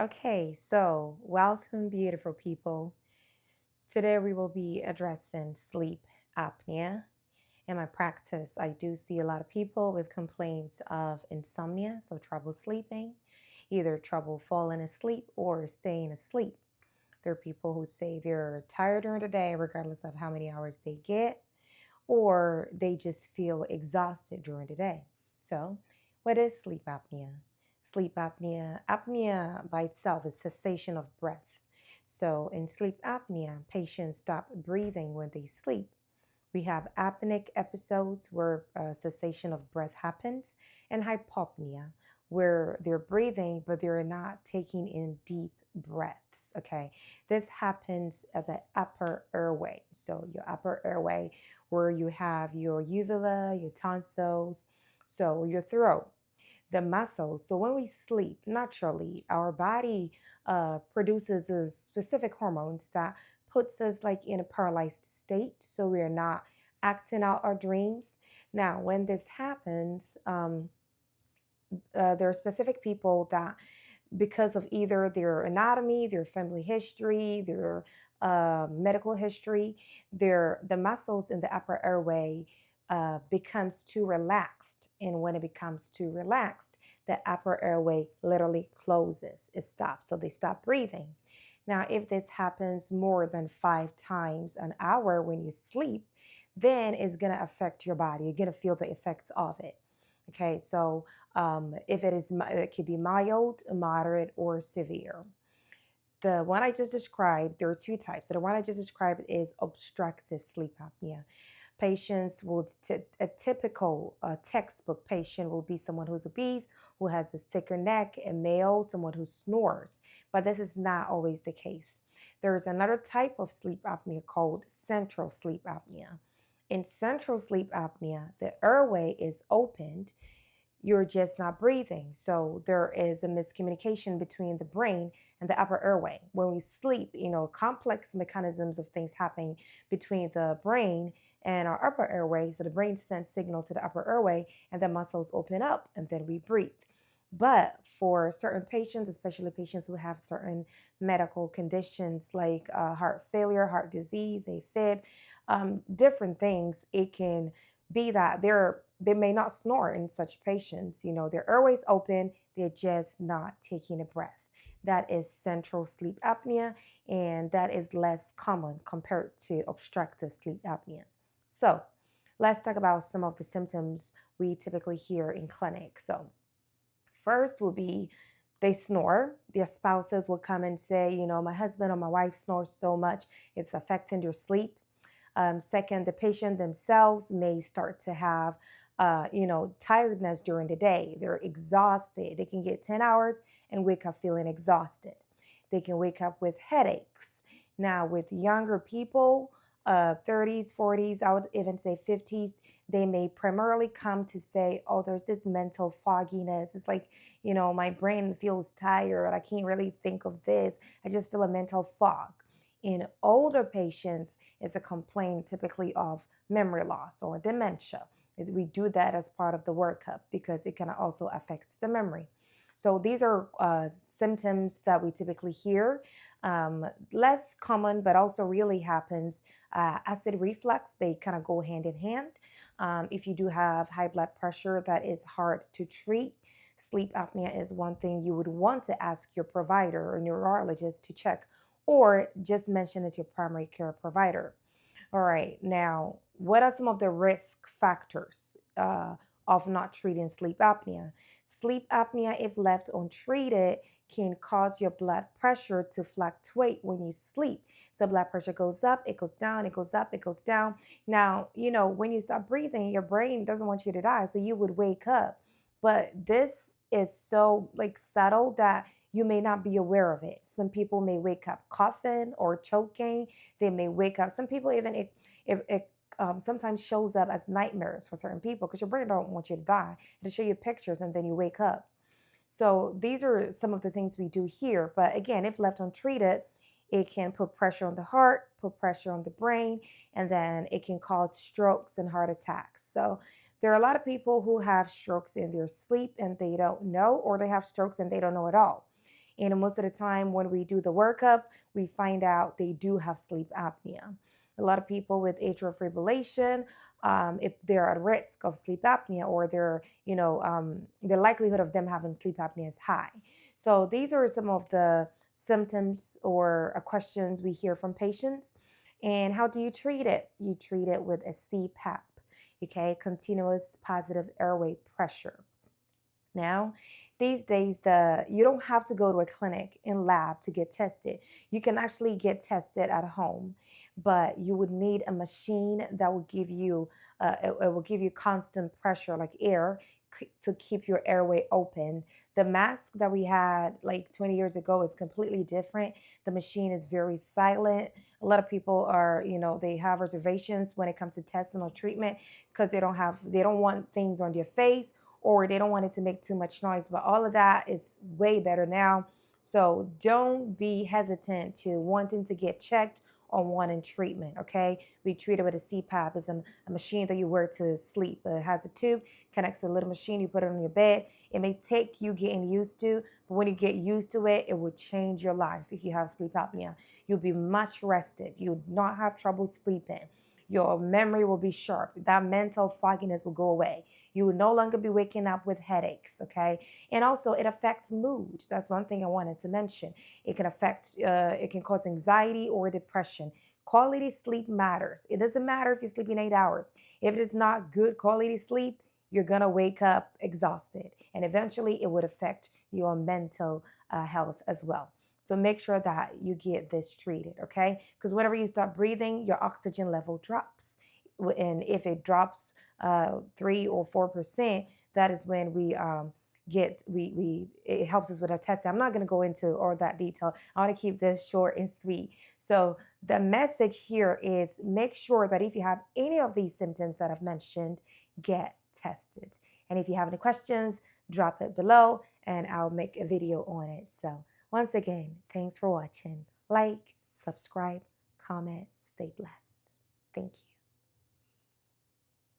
Okay, so welcome, beautiful people. Today we will be addressing sleep apnea. In my practice, I do see a lot of people with complaints of insomnia, so trouble sleeping, either trouble falling asleep or staying asleep. There are people who say they're tired during the day, regardless of how many hours they get, or they just feel exhausted during the day. So, what is sleep apnea? Sleep apnea by itself is cessation of breath. So, in sleep apnea, patients stop breathing when they sleep. We have apneic episodes where cessation of breath happens, and hypopnea, where they're breathing but they're not taking in deep breaths. Okay, this happens at the upper airway. So, your upper airway, where you have your uvula, your tonsils, so your throat, the muscles. So when we sleep, naturally, our body produces a specific hormones that puts us like in a paralyzed state. So we are not acting out our dreams. Now, when this happens, there are specific people that, because of either their anatomy, their family history, their medical history, the muscles in the upper airway becomes too relaxed, and when it becomes too relaxed, the upper airway literally closes. It stops, so they stop breathing. Now, if this happens more than 5 times an hour when you sleep, then it's going to affect your body. You're going to feel the effects of it. Okay, so if it could be mild, moderate, or severe. The one I just described, there are two types. So the one I just described is obstructive sleep apnea. Patients will, a typical textbook patient will be someone who's obese, who has a thicker neck, a male, someone who snores. But this is not always the case. There is another type of sleep apnea called central sleep apnea. In central sleep apnea, the airway is opened, you're just not breathing. So there is a miscommunication between the brain and the upper airway. When we sleep, complex mechanisms of things happen between the brain and our upper airway. So the brain sends signal to the upper airway and the muscles open up and then we breathe. But for certain patients, especially patients who have certain medical conditions like heart failure, heart disease, AFib, different things, it can be that they may not snore in such patients. Their airways open, they're just not taking a breath. That is central sleep apnea, and that is less common compared to obstructive sleep apnea. So, let's talk about some of the symptoms we typically hear in clinic. So, first will be they snore. Their spouses will come and say, my husband or my wife snores so much, it's affecting their sleep. Second, the patient themselves may start to have, tiredness during the day. They're exhausted. They can get 10 hours and wake up feeling exhausted. They can wake up with headaches. Now, with younger people, 30s, 40s, I would even say 50s, they may primarily come to say, oh, there's this mental fogginess. It's like, my brain feels tired. I can't really think of this. I just feel a mental fog. In older patients, it's a complaint typically of memory loss or dementia. Is we do that as part of the workup because it can also affect the memory. So these are symptoms that we typically hear. Less common, but also really happens. Acid reflux, they kind of go hand in hand. If you do have high blood pressure, that is hard to treat. Sleep apnea is one thing you would want to ask your provider or neurologist to check, or just mention as your primary care provider. All right, now, what are some of the risk factors of not treating sleep apnea? Sleep apnea, if left untreated, can cause your blood pressure to fluctuate when you sleep. So blood pressure goes up, it goes down, it goes up, it goes down. Now, when you stop breathing, your brain doesn't want you to die, so you would wake up. But this is so like subtle that you may not be aware of it. Some people may wake up coughing or choking. They may wake up. Some people even it sometimes shows up as nightmares for certain people because your brain don't want you to die. It'll show you pictures and then you wake up. So these are some of the things we do here. But again, if left untreated, it can put pressure on the heart, put pressure on the brain, and then it can cause strokes and heart attacks. So there are a lot of people who have strokes in their sleep and they don't know, or they have strokes and they don't know at all. And most of the time, when we do the workup, we find out they do have sleep apnea. A lot of people with atrial fibrillation, if they're at risk of sleep apnea, or the likelihood of them having sleep apnea is high. So these are some of the symptoms or questions we hear from patients. And how do you treat it? You treat it with a CPAP, okay, continuous positive airway pressure. Now, these days, you don't have to go to a clinic and lab to get tested. You can actually get tested at home, but you would need a machine that will give you it will give you constant pressure, like air, to keep your airway open. The mask that we had like 20 years ago is completely different. The machine is very silent. A lot of people are, they have reservations when it comes to testing or treatment because they don't want things on their face, or they don't want it to make too much noise. But all of that is way better now. So don't be hesitant to wanting to get checked on wanting treatment, okay? We treat it with a CPAP. It's a machine that you wear to sleep. It has a tube, connects to a little machine, you put it on your bed. It may take you getting used to, but when you get used to it, it will change your life. If you have sleep apnea, you'll be much rested. You'll not have trouble sleeping. Your memory will be sharp. That mental fogginess will go away. You will no longer be waking up with headaches, okay? And also, it affects mood. That's one thing I wanted to mention. It can cause anxiety or depression. Quality sleep matters. It doesn't matter if you're sleeping 8 hours. If it is not good quality sleep, you're going to wake up exhausted. And eventually, it would affect your mental health as well. So make sure that you get this treated, okay? Because whenever you stop breathing, your oxygen level drops. And if it drops 3 or 4%, that is when we get we it helps us with our testing. I'm not going to go into all that detail. I want to keep this short and sweet. So the message here is, make sure that if you have any of these symptoms that I've mentioned, get tested. And if you have any questions, drop it below and I'll make a video on it. So once again, thanks for watching. Like, subscribe, comment, stay blessed. Thank you.